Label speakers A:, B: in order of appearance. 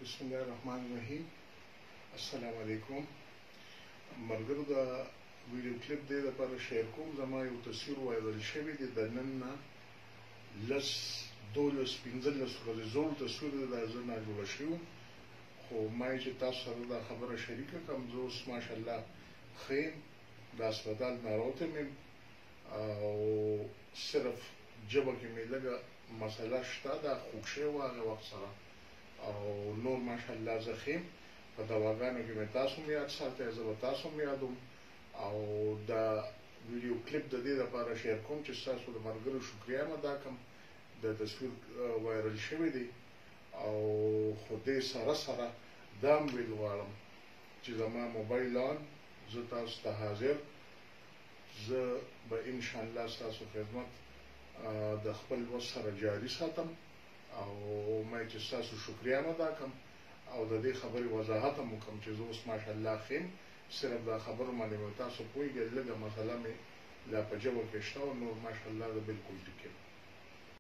A: بسم الله الرحمن الرحیم. السلام علیکم. مرګرو دا ویډیو کلیپ دی لپاره شیر کوم. زما یو تصویر وایرل شوی دی د نن نه لس 15 ورځې زوړ تصویر دی. دا زه نه جوړه شوی خو ما چې تاسو سره دا خبره شریکه کړم. زه اوس ماشاءالله ښه یم. د هسپتال نه راوتم او صرف ژبه کې مې لږه مسله شته، دا خوږ شوی وه هغه وخت سره، او نور ماشاءالله زه ښه یم. په دواګانو کې مې تاسو هم یاد ساتئ، زه به تاسو هم یادوم. او دا ویډیو کلیپ د دې لپاره شیر کوم چې ستاسو د ملګرو شکریه م ادا کړم. د تصویر وایرل شوی دی او خو دې سره سره دا هم ویل غواړم چې زما موبایل آن، زه تاسو ته حاضر. زه به انشاءالله ستاسو خدمت د خپل وس سره جاري ساتم او ما چې ستاسو شکریه م ادا کړم او د دې خبرې وضاحت هم وکړم چې زه اوس ماشاءالله ښه یم. صرف دا خبرو باندې به تاسو پوهېږئ، لږه مسله مې لا په ژبه کې شته او نور ماشاءالله زه بلکل ټیک یم.